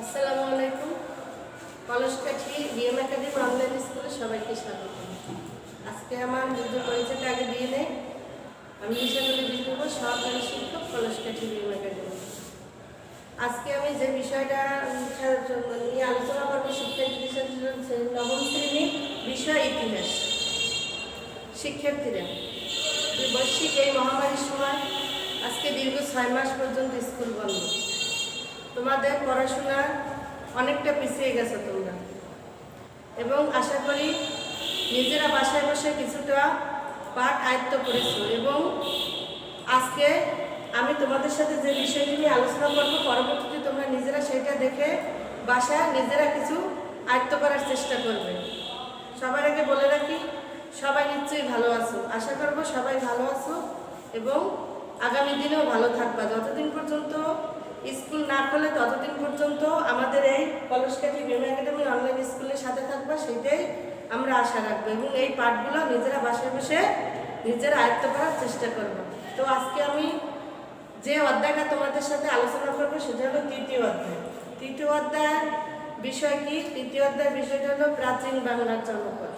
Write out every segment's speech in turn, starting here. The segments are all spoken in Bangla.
আসসালামু আলাইকুম। কলসকাঠি বিএম একাডেমি অনলাইন স্কুলে সবাইকে স্বাগত। আজকে আমার নিজের পরিচয়টা আগে দিয়ে নেই। আমি নিশানুলি বিপ্লব, সহকারী শিক্ষক, কলসকাঠি বিএম একাডেমি। আজকে আমি যে বিষয়টা নিয়ে আলোচনা করবো, শিক্ষা নবম শ্রেণীর বিষয় ইতিহাস। শিক্ষার্থীরা, বৈশ্বিক এই মহামারীর সময় আজকে দীর্ঘ 6 মাস পর্যন্ত স্কুল বন্ধ। তোমাদের পড়াশোনা অনেকটা পিছিয়ে গেছে তোমরা, এবং আশা করি নিজেরা বাসায় বসে কিছুটা পাঠ আয়ত্ত করেছো। এবং আজকে আমি তোমাদের সাথে যে বিষয়টি নিয়ে আলোচনা করবো, পরবর্তীতে তোমরা নিজেরা সেটা দেখে বাসায় নিজেরা কিছু আয়ত্ত করার চেষ্টা করবে। সবার আগে বলে রাখি, সবাই নিশ্চয়ই ভালো আছো। আশা করবো সবাই ভালো আছো এবং আগামী দিনেও ভালো থাকবা। যতদিন পর্যন্ত স্কুল না খোলে ততদিন পর্যন্ত আমাদের এই কলসকাঠি বিএম একাডেমি অনলাইন স্কুলের সাথে থাকবা, সেটাই আমরা আশা রাখবো। এবং এই পাঠগুলো নিজেরা বাসায় বসে নিজেরা আয়ত্ত করার চেষ্টা করবো। তো আজকে আমি যে অধ্যায়টা তোমাদের সাথে আলোচনা করবো সেটা হলো তৃতীয় অধ্যায়। তৃতীয় অধ্যায়ের বিষয় কি? তৃতীয় অধ্যায়ের বিষয়টা হলো প্রাচীন বাংলার জনপদ।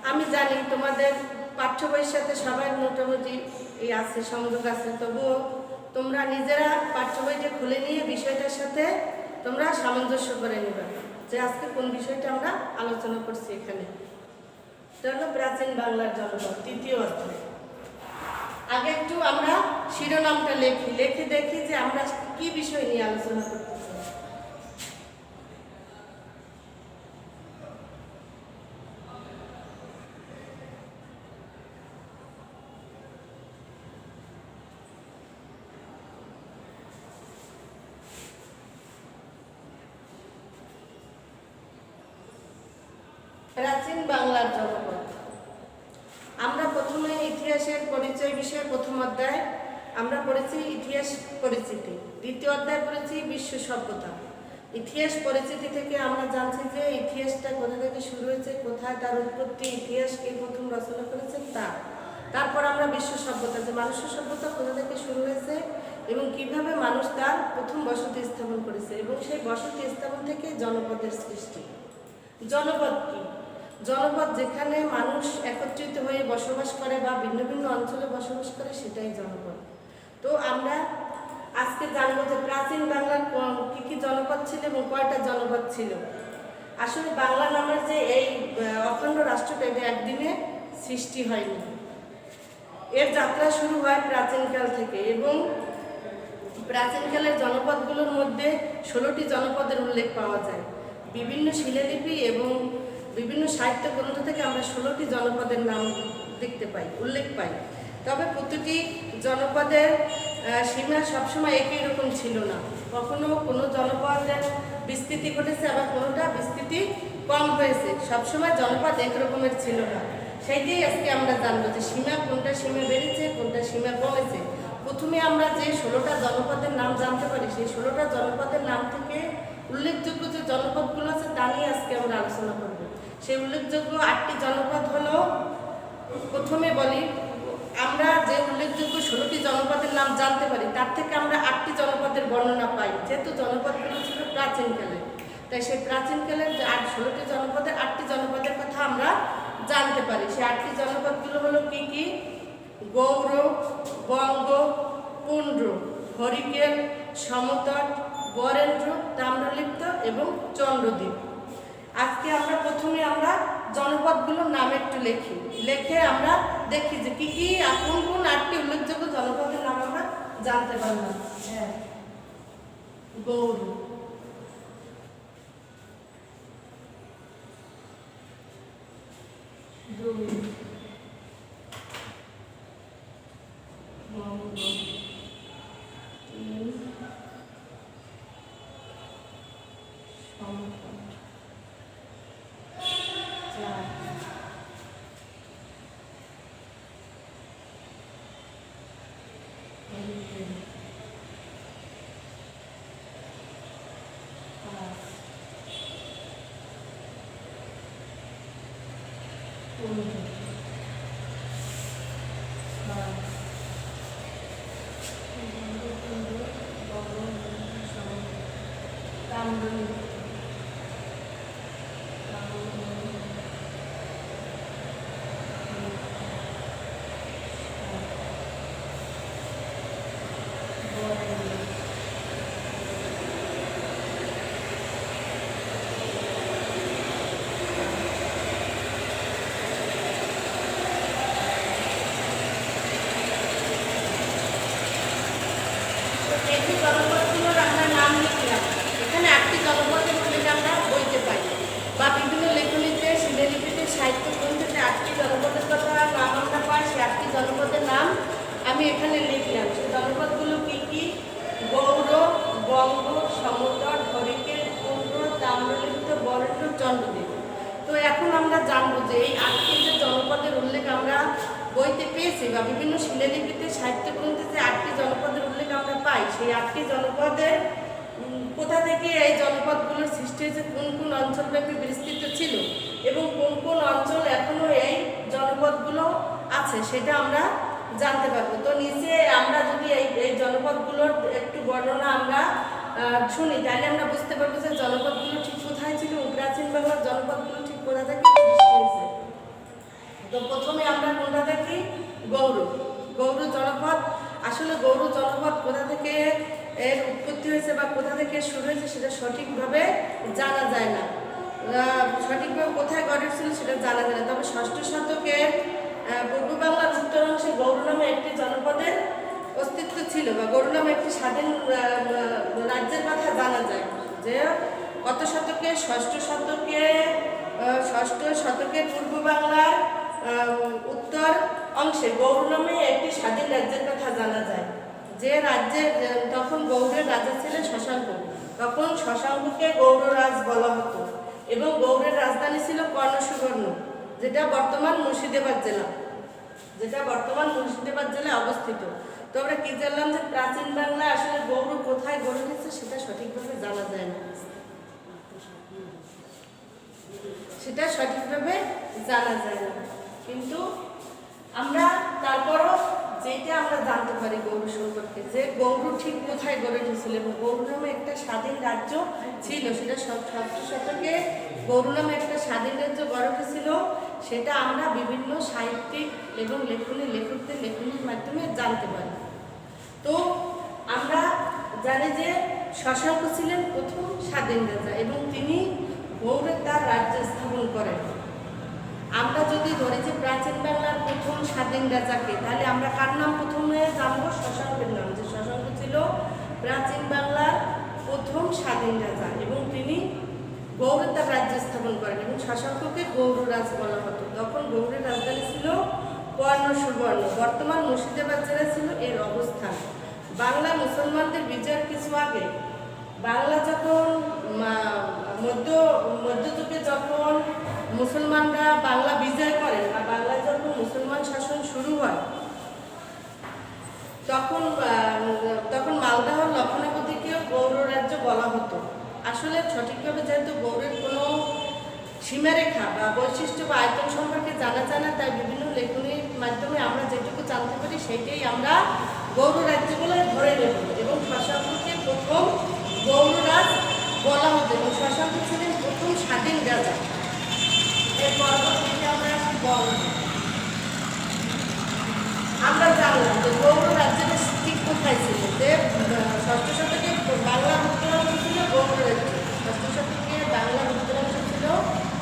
আমি জানি তোমাদের পাঠ্য বইয়ের সাথে সবাই মোটামুটি আছে, সংযোগ আছে, তবুও তোমরা নিজেরা পাঠ্য বইটা খুলে নিয়ে বিষয়টার সাথে তোমরা সামঞ্জস্য করে নেবে যে আজকে কোন বিষয়টা আমরা আলোচনা করছি। এখানে এটা হলো প্রাচীন বাংলার জনপদ, তৃতীয় অধ্যায়। আগে একটু আমরা শিরোনামটা লিখে দেখি যে আমরা কি বিষয় নিয়ে আলোচনা করতেছি। প্রাচীন বাংলার জনপদ। আমরা প্রথমে ইতিহাসের পরিচয় বিষয়ে প্রথম অধ্যায় আমরা পড়েছি ইতিহাস পরিচিতি, দ্বিতীয় অধ্যায় পড়েছি বিশ্ব সভ্যতা। ইতিহাস পরিচিতি থেকে আমরা জানছি যে ইতিহাসটা কোথা থেকে শুরু হয়েছে, কোথায় তার উৎপত্তি, ইতিহাস কে প্রথম রচনা করেছেন তা। তারপর আমরা বিশ্ব সভ্যতা, যে মানুষের সভ্যতা কোথা থেকে শুরু হয়েছে এবং কিভাবে মানুষ তার প্রথম বসতি স্থাপন করেছে, এবং সেই বসতি স্থাপন থেকে জনপদের সৃষ্টি। জনপদ কি? জনপদ যেখানে মানুষ একত্রিত হয়ে বসবাস করে বা ভিন্ন ভিন্ন অঞ্চলে বসবাস করে, সেটাই জনপদ। তো আমরা আজকে জানবো যে প্রাচীন বাংলার কি কি জনপদ ছিল এবং কয়টা জনপদ ছিল। আসলে বাংলা নামের যে এই অখণ্ড রাষ্ট্রটা, এটা একদিনে সৃষ্টি হয়নি। এর যাত্রা শুরু হয় প্রাচীনকাল থেকে, এবং প্রাচীনকালের জনপদগুলোর মধ্যে 16টি জনপদের উল্লেখ পাওয়া যায়। বিভিন্ন শিলালিপি এবং বিভিন্ন সাহিত্য গ্রন্থ থেকে আমরা 16টি জনপদের নাম দেখতে পাই, উল্লেখ পাই। তবে প্রতিটি জনপদের সীমা সবসময় একই রকম ছিল না। কখনো কোনো জনপদের বিস্তৃতি ঘটেছে, আবার কোনোটা বিস্তৃতি কম হয়েছে। সবসময় জনপদ এক রকমের ছিল না। সেইটাই আজকে আমরা জানবো যে কোনটা সীমা বেড়েছে, কোনটা সীমা কমেছে। প্রথমে আমরা যে 16টা জনপদের নাম জানতে পারি, সেই 16টা জনপদের নাম থেকে উল্লেখযোগ্য যে জনপদগুলো আছে তা নিয়ে আজকে আমরা আলোচনা করব। সেই উল্লেখযোগ্য 8টি জনপদ হলো, প্রথমে বলি, আমরা যে উল্লেখযোগ্য 16টি জনপদের নাম জানতে পারি তার থেকে আমরা 8টি জনপদের বর্ণনা পাই। যেহেতু জনপদগুলো ছিল প্রাচীনকালের, তাই সেই প্রাচীনকালের যে 16টি জনপদের 8টি জনপদের কথা আমরা জানতে পারি। সেই 8টি জনপদগুলো হলো কি কি? গৌড়, বঙ্গ, পুন্ড্র, হরিকেল, সমতট, বরেন্দ্র, তাম্রলিপ্ত এবং চন্দ্রদ্বীপ। আজকে আমরা প্রথমে জনপদগুলোর নাম একটু লিখে আমরা দেখি যে কি কি কোন কোন 8টি উল্লেখযোগ্য জনপদের নাম আমরা জানতে পারলাম। গৌড়, চন্দ্রদ্বীপ। তো এখন আমরা জানবো যে এই 8টি যে জনপদের উল্লেখ আমরা বইতে পেয়েছি বা বিভিন্ন শিলালিপিতে সাহিত্য গ্রন্থে যে 8টি জনপদের উল্লেখ আমরা পাই, সেই 8টি জনপদের কোথা থেকে এই জনপদগুলোর সৃষ্টি হয়েছে, কোন কোন অঞ্চলব্যাপী বিস্তৃত ছিল এবং কোন কোন অঞ্চল এখনো এই জনপদগুলো আছে, সেটা আমরা জানতে পারবো। তো নিচে আমরা যদি এই জনপদগুলোর একটু বর্ণনা আমরা শুনি, তাহলে আমরা বুঝতে পারবো যে জনপদগুলো ঠিক কোথায় ছিল, প্রাচীন বাংলার জনপদগুলো ঠিক কোথা থেকে সৃষ্টি হয়েছে। তো প্রথমে আমরা কোনটা দেখি, গৌড় জনপদ। আসলে গৌড় জনপদ কোথা থেকে এর উৎপত্তি হয়েছে বা কোথা থেকে শুরু হয়েছে সেটা সঠিকভাবে জানা যায় না, সঠিকভাবে কোথায় গড়ে ছিল সেটা জানা যায় না। তবে 6ষ্ঠ শতকের পূর্ব বাংলার উত্তর অংশে গৌড় নামে একটি জনপদের অস্তিত্ব ছিল বা গৌড় নামে একটি স্বাধীন রাজ্যের কথা জানা যায়। যে কত শতকে, 6ষ্ঠ শতকের পূর্ব বাংলার উত্তর অংশে গৌড় নামে একটি স্বাধীন রাজ্যের কথা জানা যায়। যে রাজ্যে তখন গৌড়ের রাজা ছিলেন শশাঙ্ক, তখন শশাঙ্ককে গৌড়রাজ বলা হতো এবং গৌড়ের রাজধানী ছিল কর্ণসুবর্ণ, যেটা বর্তমান মুর্শিদাবাদ জেলায় অবস্থিত। তো আমরা কি জানলাম যে প্রাচীন বাংলা আসলে গৌড় কোথায় গড়ে উঠেছে সেটা সঠিকভাবে জানা যায় না, কিন্তু আমরা তারপরও যেটা আমরা জানতে পারি গৌড় সম্পর্কে, যে গৌড় ঠিক কোথায় গড়ে উঠেছিল এবং গৌড় নামে একটা স্বাধীন রাজ্য ছিল, সেটা 7ষ্ঠ শতকে গৌড় নামে একটা স্বাধীন রাজ্য গড়ে উঠেছিল, সেটা আমরা বিভিন্ন সাহিত্যিক এবং লেখকদের লেখনীর মাধ্যমে জানতে পারি। তো আমরা জানি যে শশাঙ্ক ছিলেন প্রথম স্বাধীন রাজা এবং তিনি গৌড়ে তার রাজ্য স্থাপন করেন। আমরা যদি ধরি যে প্রাচীন বাংলার প্রথম স্বাধীন রাজাকে, তাহলে আমরা কার নাম প্রথমে জানবো, শশাঙ্কের নাম। যে শশাঙ্ক ছিল প্রাচীন বাংলার প্রথম স্বাধীন রাজা এবং তিনি গৌড়ে তার রাজ্য স্থাপন করেন এবং শশাঙ্ককে গৌড়রাজ বলা হতো। তখন গৌড়ের রাজধানী ছিল কর্ণসুবর্ণ, বর্তমান মুর্শিদাবাদ জেলা ছিল এর অবস্থান। বাংলা মুসলমানদের বিজয়ের কিছু আগে, বাংলা যখন মধ্যযুগে যখন মুসলমানরা বাংলা বিজয় করেন বা বাংলায় যখন মুসলমান শাসন শুরু হয়, তখন মালদহ লক্ষণাবতীকেও গৌড় রাজ্য বলা হতো। আসলে সঠিকভাবে যেহেতু গৌড়ের কোনো সীমারেখা বা বৈশিষ্ট্য বা আয়তন সম্পর্কে জানা যায় না, তাই বিভিন্ন লেখনীর মাধ্যমে আমরা যেটুকু জানতে পারি সেইটাই আমরা গৌড় রাজ্য বলে ধরে নেব এবং শশাঙ্ককে প্রথম গৌড়রাজ বলা হতো এবং শশাঙ্ক ছিলেন প্রথম স্বাধীন রাজা। এর পরবর্তীতে আমরা জানলাম যে গৌড় রাজ্যের ঠিক কোথায় ছিল, যে 6ষ্ঠ শতকে বাংলার উত্তরাংশ ছিল গৌড় রাজ্য, 6ষ্ঠ শতকে বাংলার উত্তরাংশ ছিল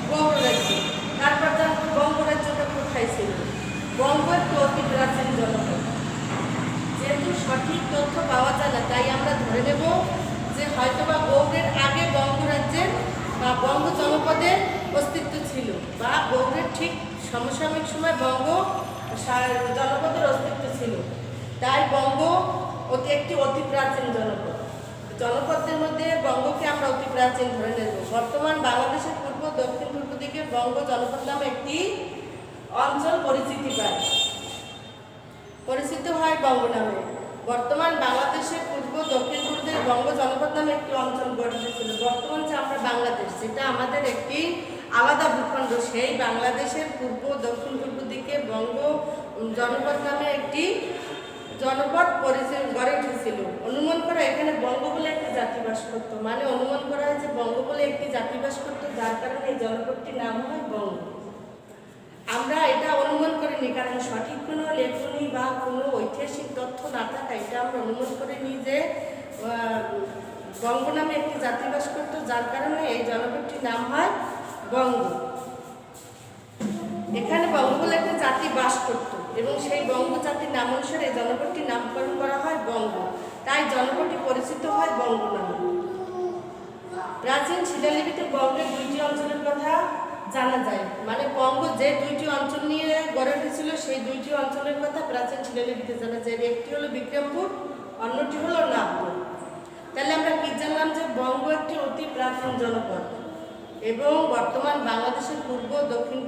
গৌড় রাজ্য। তারপর জানবো বঙ্গ রাজ্যটা কোথায় ছিল। বঙ্গ একটি অতি প্রাচীন জনপদ, যেহেতু সঠিক তথ্য পাওয়া যায় না তাই আমরা ধরে নেব যে হয়তোবা গৌড়ের আগে বঙ্গ রাজ্যের বা বঙ্গ জনপদের অস্তিত্ব ছিল বা গৌড়ের ঠিক সমসাময়িক সময় বঙ্গ জনপদের অস্তিত্ব ছিল, তাই বঙ্গ একটি অতি প্রাচীন জনপদের মধ্যে বঙ্গকে আমরা অতি প্রাচীন ধরে নেব। বর্তমান বাংলাদেশের পূর্ব দক্ষিণ পূর্ব দিকে বঙ্গ জনপদ নামে একটি অঞ্চল পরিচিত হয় বঙ্গ নামে। বর্তমান বাংলাদেশের পূর্ব দক্ষিণ পূর্বে বঙ্গ জনপদ নামে একটি অঞ্চল গড়ে উঠেছিল। বর্তমান যে আমরা বাংলাদেশ, যেটা আমাদের একটি আলাদা ভূখণ্ড, সেই বাংলাদেশের পূর্ব দক্ষিণ পূর্ব দিকে বঙ্গ জনপদ নামে একটি জনপদ গড়ে উঠেছিল। অনুমান করা এখানে বঙ্গ বলে একটি জাতি বাস করত, মানে অনুমান করা হয় যে বঙ্গ বলে একটি জাতি বাস করত, যার কারণে এই জনপদটির নাম হয় বঙ্গ। আমরা এটা অনুমান করিনি, কারণ সঠিক কোনো লেখনী বা কোনো ঐতিহাসিক তথ্য না থাকায় এটা আমরা অনুমান করে নিই যে বঙ্গ নামে একটি জাতি বাস করত, যার কারণে এই জনপদটির নাম হয় বঙ্গ। এখানে বঙ্গ বলে একটা জাতি বাস করত এবং সেই বঙ্গ জাতির নাম অনুসারে এই জনপদটির নামকরণ করা হয় বঙ্গ, তাই জনপদটি পরিচিত হয় বঙ্গ নামে। প্রাচীন শিলালিপিতে বঙ্গের 2টি অঞ্চলের কথা জানা যায়, মানে বঙ্গ যে 2টি অঞ্চল নিয়ে গড়ে উঠেছিল সেই 2টি অঞ্চলের কথা প্রাচীন শিলালিপিতে জানা যায়। একটি হলো বিক্রমপুর, অন্যটি হলো নাগপুর। তাহলে আমরা কি জানলাম যে বঙ্গ একটি অতি প্রাচীন জনপদ। এবং বর্তমান বাংলাদেশের পূর্ব দক্ষিণ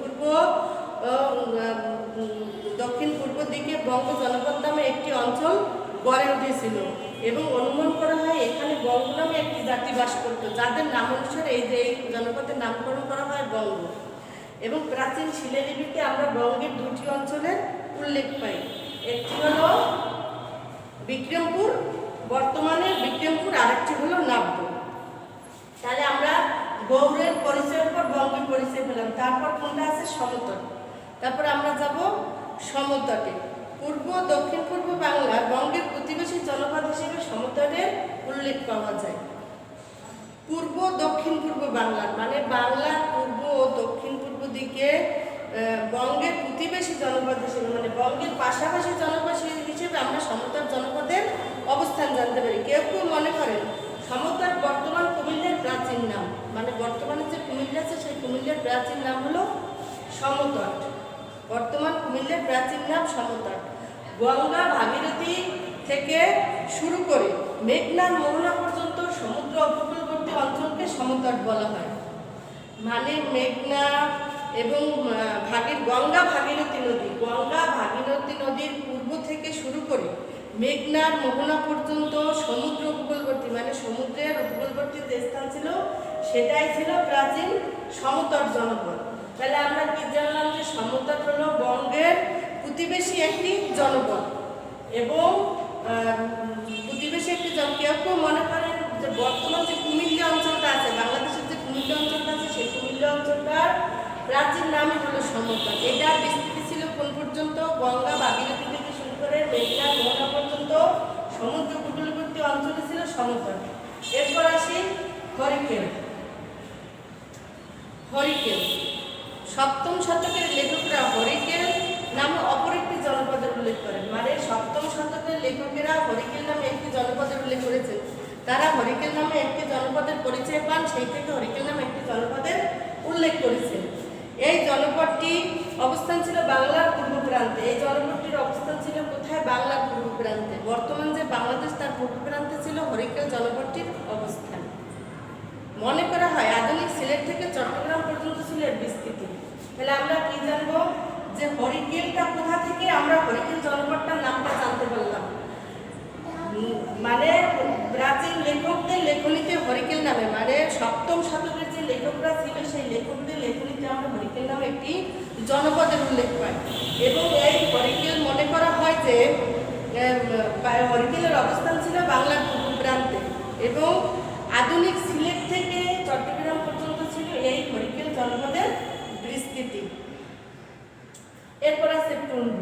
পূর্ব দিকে বঙ্গ জনপদ নামে একটি অঞ্চল গড়ে উঠেছিল এবং অনুমান করা হয় এখানে বঙ্গ নামে একটি জাতি বাস করত, যাদের নাম অনুসারে এই জনপদের নামকরণ করা হয় বঙ্গ। এবং প্রাচীন শিলালিপিতে আমরা বঙ্গের দুটি অঞ্চলের উল্লেখ পাই, একটি হলো বিক্রমপুর, বর্তমানে বিক্রমপুর, আরেকটি হলো নাব্য। তাহলে আমরা গৌড়ের পরিচয়ের পর বঙ্গের পরিচয় পেলাম। তারপর কোনটা আছে? সমতট। তারপর আমরা যাব সমতটে। পূর্ব দক্ষিণ পূর্ব বাংলা বঙ্গের প্রতিবেশী জনপদ হিসেবে সমতটের উল্লেখ পাওয়া যায়। পূর্ব দক্ষিণ পূর্ব বাংলার মানে বাংলার পূর্ব ও দক্ষিণ পূর্ব দিকে বঙ্গের প্রতিবেশী জনপদ হিসেবে মানে বঙ্গের পাশাপাশি জনপদ হিসেবে আমরা সমতট জনপদের অবস্থান জানতে পারি। কেউ কেউ মনে করেন সমতট বর্তমান কুমিল্লার প্রাচীন নাম, মানে বর্তমানে যে কুমিল্লা আছে সেই কুমিল্লার প্রাচীন নাম হলো সমতট। বর্তমান কুমিল্লার প্রাচীন নাম সমতট। গঙ্গা ভাগীরথী থেকে শুরু করে মেঘনার মোহনা পর্যন্ত সমুদ্র উপকূলবর্তী অঞ্চলকে সমতট বলা হয়। মানে মেঘনা এবং গঙ্গা ভাগীরথী নদীর পূর্ব থেকে শুরু করে মেঘনার মোহনা পর্যন্ত সমুদ্র উপকূলবর্তী মানে সমুদ্রের উপকূলবর্তী যে স্থান ছিল সেটাই ছিল প্রাচীন সমতট জনপদ। তাহলে আমরা কি জানলাম যে সমতট হলো বঙ্গের প্রতিবেশী একটি জনপদ এবং প্রতিবেশী একটি কেউ কেউ মনে করেন যে বর্তমান যে কুমিল্লা অঞ্চলটা আছে, বাংলাদেশের যে কুমিল্লা অঞ্চলটা আছে সেই কুমিল্লা অঞ্চলটার প্রাচীন নামই হলো সমতট। এটার বিস্তৃতি ছিল কোন পর্যন্ত? গঙ্গা ভাগীরথী থেকে শুরু করে মেঘনার মোহনা পর্যন্ত সমুদ্র উপকূলবর্তী অঞ্চলে ছিল সমতট। এরপর আসি হরিকেল। সপ্তম শতকের লেখকরা হরিকেল নামে অপর একটি জনপদের উল্লেখ করেন। মানে সপ্তম শতকের লেখকেরা হরিকেল নামে একটি জনপদের উল্লেখ করেছেন। তারা হরিকেল নামে একটি জনপদের পরিচয় পান, সেই থেকে হরিকেল নামে একটি জনপদের উল্লেখ করেছেন। এই জনপদটি অবস্থান ছিল বাংলার পূর্ব প্রান্তে। এই জনপদটির অবস্থান ছিল কোথায়? বাংলার পূর্ব প্রান্তে। বর্তমান যে বাংলাদেশ তার পূর্ব প্রান্তে ছিল হরিকেল জনপদটির অবস্থান। মনে করা হয় আধুনিক সিলেট থেকে চট্টগ্রাম পর্যন্ত ছিল এর বিস্তৃতি। তাহলে আমরা কি জানবো যে হরিকেলটা কোথা থেকে আমরা হরিকেল জনপদটার নামটা জানতে পারলাম। মানে প্রাচীন লেখকদের লেখনীতে হরিকেল নামে মানে সপ্তম শতকের যে লেখকরা ছিল সেই লেখকদের লেখনীতে আমরা হরিকেল নামে একটি জনপদের উল্লেখ পাই। এবং এই হরিকেল মনে করা হয় যে হরিকেলের অবস্থান ছিল বাংলার পূর্ব প্রান্তে এবং আধুনিক সিলেট থেকে চট্টগ্রাম পর্যন্ত ছিল এই হরিকেল জনপদের বিস্তৃতি। এরপর আছে পুণ্ড।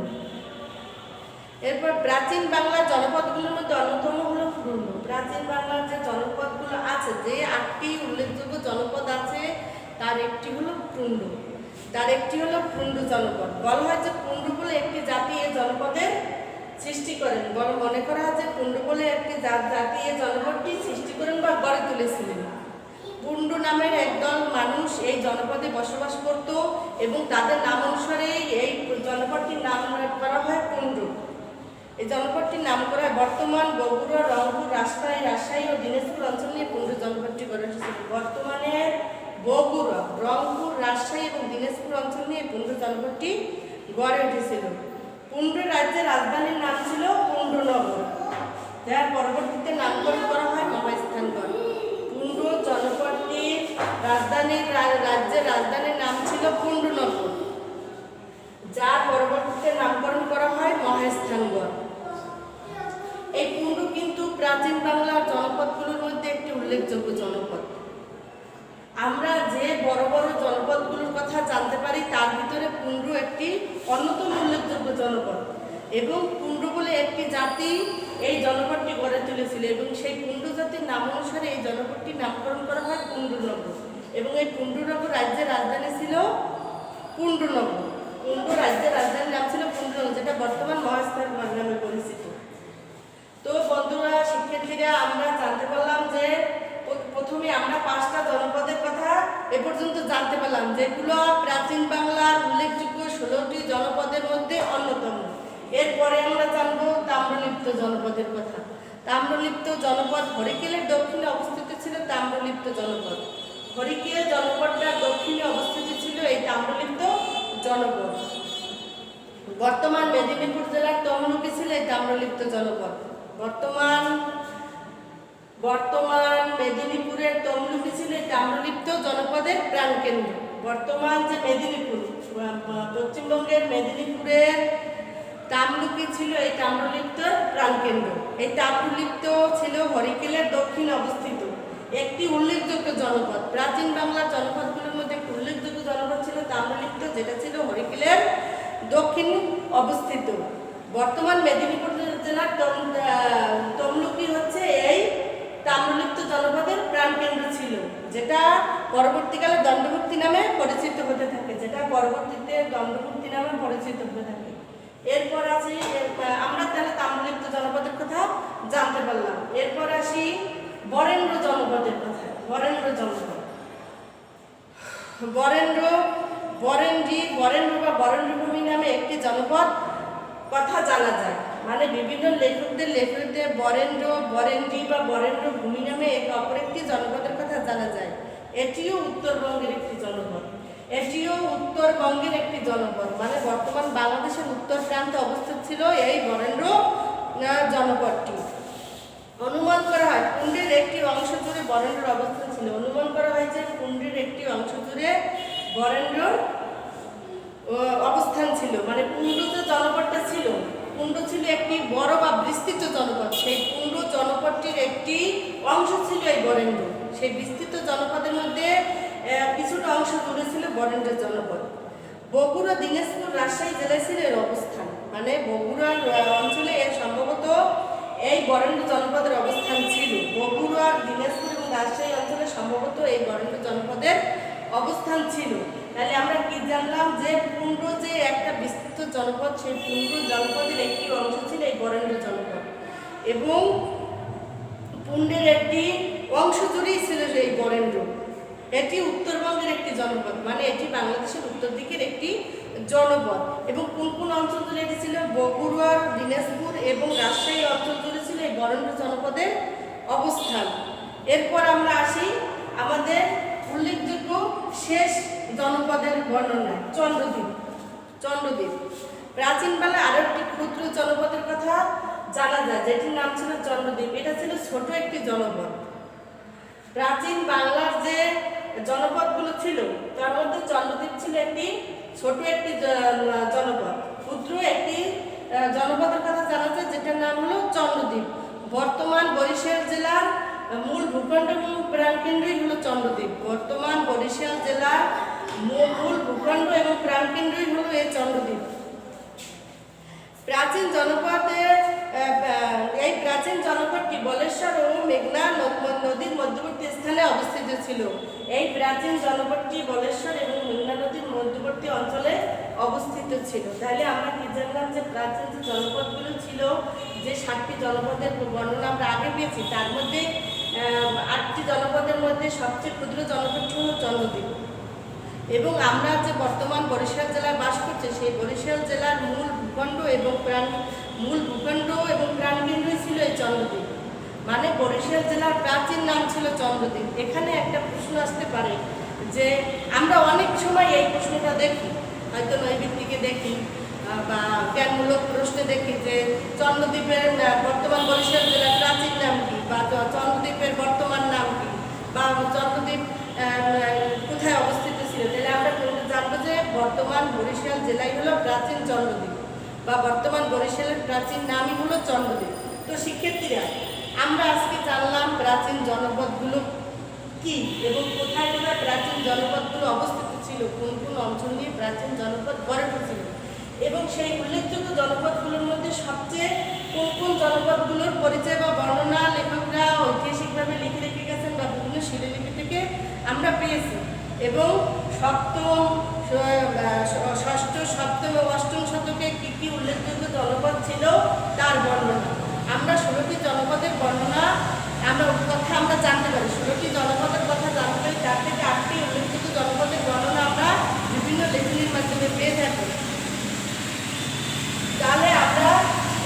এরপর প্রাচীন বাংলার জনপদগুলোর মধ্যে অন্যতম হলো পুণ্ড। প্রাচীন বাংলার যে জনপদগুলো আছে, যে 8টি উল্লেখযোগ্য জনপদ আছে তার একটি হলো পুণ্ড। পুণ্ড জনপদ। বলা হয় যে পুণ্ড বলে একটি জাতি এই জনপদের সৃষ্টি করেন। মনে করা হয় যে পুণ্ড বলে একটি জাতি এই জনপদটি সৃষ্টি করেন বা গড়ে তুলেছিলেন। পুণ্ড নামের একদল মানুষ এই জনপদে বসবাস করত এবং তাদের নাম অনুসারে এই জনপদটির নাম করা হয় পুণ্ড। এই জনপদটির নাম করা হয় বর্তমান বগুড়া, রংপুর, রাজশাহী ও দিনাজপুর অঞ্চল নিয়ে পুণ্ড জনপদটি গড়ে উঠেছিল। বর্তমানে বগুড়া, রংপুর, রাজশাহী এবং দিনাজপুর অঞ্চল নিয়ে পুণ্ড জনপদটি গড়ে উঠেছিল। পুণ্ড রাজ্যের রাজধানীর নাম ছিল পুণ্ডনগর, যার পরবর্তীতে নামকরণ করা হয় মহাস্থানগড়। পুণ্ড জনপদটির রাজ্যের রাজধানীর নাম ছিল পুণ্ডনগর, যার পরবর্তীতে নামকরণ করা হয় মহাস্থানগড়। এই পুণ্ড কিন্তু প্রাচীন বাংলার জনপদগুলোর মধ্যে একটি উল্লেখযোগ্য জনপদ। আমরা যে বড় বড় জনপদগুলোর কথা জানতে পারি তার ভিতরে পুণ্ড একটি অন্যতম উল্লেখযোগ্য জনপদ এবং পুণ্ড বলে একটি জাতি এই জনপদটি গড়ে তুলেছিল এবং সেই পুণ্ড জাতির নাম অনুসারে এই জনপদটির নামকরণ করা হয় পুণ্ডনগর এবং এই পুণ্ডনগর রাজ্যের রাজধানী ছিল পুণ্ডনগর। পুণ্ড রাজ্যের রাজধানীর নাম ছিল পুণ্ডনগর, যেটা বর্তমান মহাস্থানগড় নামে পরিচিত। তো বন্ধুরা, শিক্ষার্থীরা, আমরা জানতে পারলাম যে প্রথমে আমরা 5টা জনপদের কথা এ পর্যন্ত জানতে পারলাম, যেগুলো প্রাচীন বাংলার উল্লেখযোগ্য 16টি জনপদের মধ্যে অন্যতম। এরপরে আমরা জানবো তাম্রলিপ্ত জনপদের কথা। তাম্রলিপ্ত জনপদ হরিকেলের দক্ষিণে অবস্থিত ছিল তাম্রলিপ্ত জনপদ। হরিকেল জনপদটা দক্ষিণে অবস্থিত ছিল এই তাম্রলিপ্ত জনপদ। বর্তমান মেদিনীপুর জেলার তমলুকি ছিল এই তাম্রলিপ্ত জনপদ। বর্তমান মেদিনীপুরের তমলুকি ছিল এই তাম্রলিপ্ত জনপদের প্রাণকেন্দ্র। বর্তমান যে মেদিনীপুর, পশ্চিমবঙ্গের মেদিনীপুরের তামলুকি ছিল এই তাম্রলিপ্ত প্রাণকেন্দ্র। এই তাম্রলিপ্ত ছিল হরিকেলের দক্ষিণে অবস্থিত একটি উল্লেখযোগ্য জনপদ। প্রাচীন বাংলার জনপদগুলোর মধ্যে একটি উল্লেখযোগ্য জনপদ ছিল তাম্রলিপ্ত, যেটা ছিল হরিকেলের দক্ষিণ অবস্থিত। বর্তমান মেদিনীপুর জেলার তমলুকি হচ্ছে এই তাম্রলিপ্ত জনপদের প্রাণকেন্দ্র ছিল, যেটা পরবর্তীকালে দণ্ডমুক্তি নামে পরিচিত হতে থাকে। এরপর আসি, আমরা তাহলে তাম্রলিপ্ত জনপদের কথা জানতে পারলাম। এরপর আসি বরেন্দ্র জনপদের কথা। বরেন্দ্র বা বরেন্দ্রভূমি নামে একটি জনপদ কথা জানা যায়। মানে বিভিন্ন লেখকদের বরেন্দ্র, বরেন্দ্রী বা বরেন্দ্রভূমি নামে অপর একটি জনপদের কথা জানা যায়। এটিও উত্তরবঙ্গের একটি জনপদ। মানে বর্তমান বাংলাদেশের উত্তর প্রান্তে অবস্থিত ছিল এই বরেন্দ্র জনপদটি। অনুমান করা হয় কুণ্ডের একটি অংশ জুড়ে বরেন্দ্রর অবস্থান ছিল। অনুমান করা হয়েছে কুণ্ডের একটি অংশ জুড়ে বরেন্দ্রর অবস্থান ছিল। মানে কুণ্ড যে জনপদটা ছিল, কুণ্ড ছিল একটি বড় বা বিস্তৃত জনপদ। সেই কুণ্ড জনপদটির একটি অংশ ছিল এই বরেন্দ্র। সেই বিস্তৃত জনপদের মধ্যে কিছুটা অংশ জুড়ে ছিল বরেন্দ্র জনপদ। বগুড়া, দিনাজপুর, রাজশাহী জেলায় ছিল এর অবস্থান। মানে বগুড়ার অঞ্চলে সম্ভবত এই বরেন্দ্র জনপদের অবস্থান ছিল। বগুড়া, দিনাজপুর এবং রাজশাহী অঞ্চলে সম্ভবত এই বরেন্দ্র জনপদের অবস্থান ছিল। তাহলে আমরা কি জানলাম যে পুণ্ড যে একটা বিস্তৃত জনপদ, সেই পুণ্ড জনপদের একটি অংশ ছিল এই বরেন্দ্র জনপদ, এবং পুণ্ডের একটি অংশ জুড়েই ছিল এই বরেন্দ্র। এটি উত্তরবঙ্গের একটি জনপদ। মানে এটি বাংলাদেশের উত্তর দিকের একটি জনপদ। এবং কোন কোন অঞ্চল জুড়ে এটি ছিল? বগুড়া, দিনাজপুর এবং রাজশাহী অঞ্চল জুড়ে ছিল এই বরেন্দ্র জনপদের অবস্থান। এরপর আমরা আসি আমাদের উল্লেখযোগ্য শেষ জনপদের বর্ণনায়, চন্দ্রদ্বীপ। প্রাচীন বাংলায় আরো একটি ক্ষুদ্র জনপদের কথা জানা যায়, যেটির নাম ছিল চন্দ্রদ্বীপ। এটা ছিল ছোট একটি জনপদ। প্রাচীন বাংলার যে জনপদগুলো ছিল তার মধ্যে চন্দ্রদ্বীপ ছিল একটি ছোট একটি জনপদ, ক্ষুদ্র একটি জনপদের কথা জানা যায়, যেটার নাম হলো চন্দ্রদ্বীপ। বর্তমান বরিশাল জেলার মূল ভূখণ্ড এবং প্রাণকেন্দ্রই হলো চন্দ্রদ্বীপ। বর্তমান বরিশাল জেলার মূল ভূখণ্ড এবং প্রাণকেন্দ্রই হলো এই চন্দ্রদ্বীপ। প্রাচীন জনপদটি বলেশ্বর ও মেঘনা নদীর মধ্যবর্তী স্থানে অবস্থিত ছিল। এই প্রাচীন জনপদটি বলেশ্বর এবং মেঘনা নদীর মধ্যবর্তী অঞ্চলে অবস্থিত ছিল। তাহলে আমরা কি জানলাম যে প্রাচীন যে জনপদগুলো ছিল, যে 7টি জনপদের বর্ণনা আমরা আগে পেয়েছি, তার মধ্যে 8টি জনপদের মধ্যে সবচেয়ে ক্ষুদ্র জনপদটি হল চন্দ্রদ্বীপ। এবং আমরা যে বর্তমান বরিশাল জেলায় বাস করছি, সেই বরিশাল জেলার মূল ভূখণ্ড এবং প্রাণকেন্দ্রই ছিল এই চন্দ্রদ্বীপ। মানে বরিশাল জেলার প্রাচীন নাম ছিল চন্দ্রদ্বীপ। এখানে একটা প্রশ্ন আসতে পারে যে আমরা অনেক সময় এই প্রশ্নটা দেখি, হয়তো নৈবিত্তিকে দেখি বা জ্ঞানমূলক প্রশ্নে দেখি যে চন্দ্রদ্বীপের বর্তমান বরিশাল জেলার প্রাচীন নাম কি, বা চন্দ্রদ্বীপের বর্তমান নাম কি, বা চন্দ্রদ্বীপ কোথায় অবস্থিত ছিল। তাহলে আমরা জানবো যে বর্তমান বরিশাল জেলাই হলো প্রাচীন চন্দ্রদ্বীপ, বা বর্তমান বরিশালের প্রাচীন নামই হলো চন্দ্রদ্বীপ। তো শিক্ষার্থীরা, আমরা আজকে জানলাম প্রাচীন জনপদগুলো কি এবং কোথায় কোথায় প্রাচীন জনপদগুলো অবস্থিত ছিল, কোন কোন অঞ্চল নিয়ে প্রাচীন জনপদ গড়ে উঠেছিল, এবং সেই উল্লেখযোগ্য জনপদগুলোর মধ্যে সবচেয়ে কোন কোন জনপদগুলোর পরিচয় বা বর্ণনা লেখকরা ঐতিহাসিকভাবে লিখে রেখে গেছেন বা বিভিন্ন শিলালিপি থেকে আমরা পেয়েছি। এবং ষষ্ঠ, সপ্তম ও অষ্টম শতকে কী কী উল্লেখযোগ্য জনপদ ছিল তার বর্ণনা। আমরা 16টি জনপদের বর্ণনা আমরা জানতে পারি। 16টি জনপদের কথা জানতে পারি, তার থেকে 8টি উল্লেখযোগ্য জনপদের বর্ণনা আমরা বিভিন্ন লেখনীর মাধ্যমে পেয়ে থাকি। তাহলে আমরা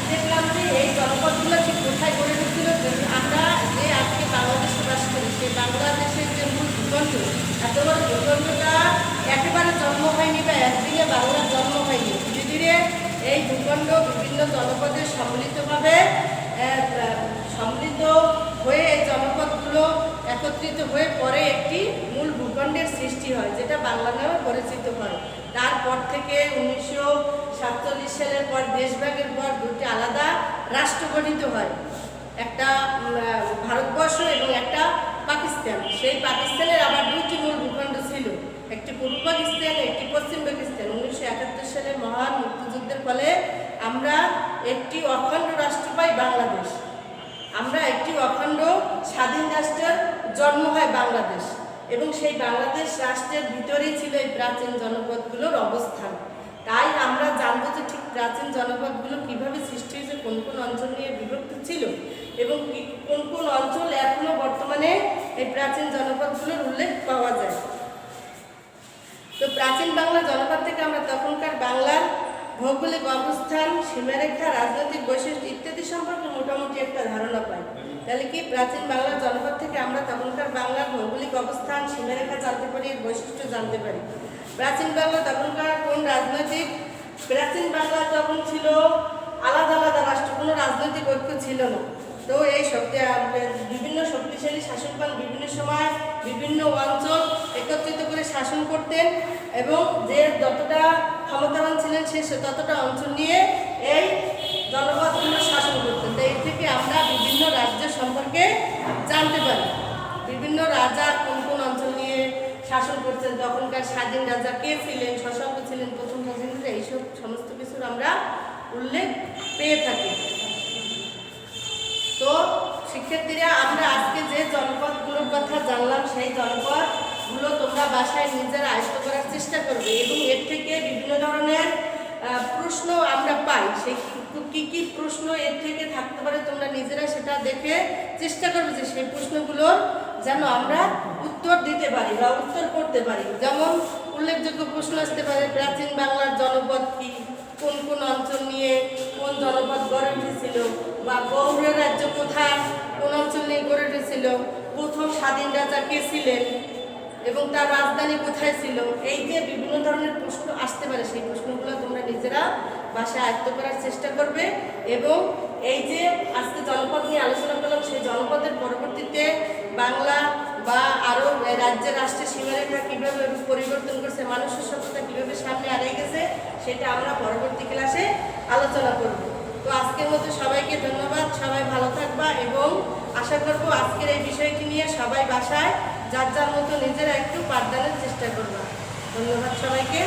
দেখলাম যে এই জনপদগুলো ঠিক কোথায় গড়ে উঠেছিল। আমরা যে আজকে বাংলাদেশে বাস করি, সেই বাংলাদেশের যে মূল ভূখণ্ড, একত্রিত হয়ে পরে একটি মূল ভূখণ্ডের সৃষ্টি হয়, যেটা বাংলা নামে পরিচিত হয়। তারপর থেকে 1947 সালের পর দেশভাগের পর দুটি আলাদা রাষ্ট্র গঠিত হয়, একটা ভারতবর্ষ এবং একটা পাকিস্তান। সেই পাকিস্তানের আবার দুটি মূল ভূখণ্ড ছিল, একটি পূর্ব পাকিস্তান, একটি পশ্চিম পাকিস্তান। 1971 সালে মহান মুক্তিযুদ্ধের ফলে আমরা একটি অখণ্ড রাষ্ট্র পাই বাংলাদেশ। আমরা একটি অখণ্ড স্বাধীন রাষ্ট্রের জন্ম হয় বাংলাদেশ, এবং সেই বাংলাদেশ রাষ্ট্রের ভিতরেই ছিল এই প্রাচীন জনপদগুলোর অবস্থান। তাই আমরা জানবো যে ঠিক প্রাচীন জনপদগুলো কিভাবে সৃষ্টি হয়েছে, কোন কোন অঞ্চল নিয়ে বিভক্ত ছিল, এবং কোন কোন অঞ্চল এখনো বর্তমানে এই প্রাচীন জনপদগুলোর উল্লেখ পাওয়া যায়। তো প্রাচীন বাংলা জনপদ থেকে আমরা তখনকার বাংলার ভৌগোলিক অবস্থান, সীমারেখা, রাজনৈতিক বৈশিষ্ট্য ইত্যাদি সম্পর্কে মোটামুটি একটা ধারণা পাই। তাহলে কি প্রাচীন বাংলার জনপদ থেকে আমরা তখনকার বাংলার ভৌগোলিক অবস্থান, সীমারেখা জানতে পারি, এর বৈশিষ্ট্য জানতে পারি। প্রাচীন বাংলা তখনকার কোন রাজনৈতিক, প্রাচীন বাংলা তখন ছিল আলাদা আলাদা রাষ্ট্র, কোনো রাজনৈতিক ঐক্য ছিল না। তো এই বিভিন্ন শক্তিশালী শাসকগণ বিভিন্ন সময় বিভিন্ন অঞ্চল একত্রিত করে শাসন করতেন, এবং যে যতটা ক্ষমতাবান ছিলেন সে ততটা অঞ্চল নিয়ে এই জনপদগুলো শাসন করতেন। তো এই থেকে আমরা বিভিন্ন রাজ্য সম্পর্কে জানতে পারি, বিভিন্ন রাজা কোন কোন অঞ্চল নিয়ে শাসন করছেন, তখনকার স্বাধীন রাজা কে ছিলেন, শশাঙ্ক ছিলেন প্রথম স্বাধীন রাজা, এইসব সমস্ত কিছুর আমরা উল্লেখ পেয়ে থাকি। তো শিক্ষার্থীরা, আমরা আজকে যে জনপদগুলোর কথা জানলাম, সেই জনপদগুলো তোমরা বাসায় নিজেরা আয়ত্ত করার চেষ্টা করবে, এবং এর থেকে বিভিন্ন ধরনের প্রশ্ন আমরা পাই। সেই কি প্রশ্ন এর থেকে থাকতে পারে তোমরা নিজেরা সেটা দেখে চেষ্টা করবে যে সেই প্রশ্নগুলোর যেন আমরা উত্তর দিতে পারি বা উত্তর করতে পারি। যেমন উল্লেখযোগ্য প্রশ্ন আসতে পারে, প্রাচীন বাংলার জনপদ কি, কোন কোন অঞ্চল নিয়ে কোন জনপদ গড়ে উঠেছিল, বা গৌড় রাজ্য কোথায় কোন অঞ্চল নিয়ে গড়ে উঠেছিল, প্রথম স্বাধীন রাজা কে ছিলেন এবং তার রাজধানী কোথায় ছিল। এই যে বিভিন্ন ধরনের প্রশ্ন আসতে পারে, সেই প্রশ্নগুলো তোমরা নিজেরা বাসায় আয়ত্ত করার চেষ্টা করবে। এবং এই যে আজকে জনপদ নিয়ে আলোচনা করলাম, সেই জনপদের পরবর্তীতে বাংলা বা আরও রাজ্যের রাষ্ট্রের সীমারেখা কীভাবে পরিবর্তন করছে, মানুষের সভ্যতা কীভাবে সামনে আনিয়ে গেছে, সেটা আমরা পরবর্তী ক্লাসে আলোচনা করব। তো আজকের মতো সবাইকে ধন্যবাদ, সবাই ভালো থাকবা, এবং আশা করব আজকের এই বিষয়টি নিয়ে সবাই বাসায় যার যার মতো নিজেরা একটু পাঠদানের চেষ্টা করবা। ধন্যবাদ সবাইকে।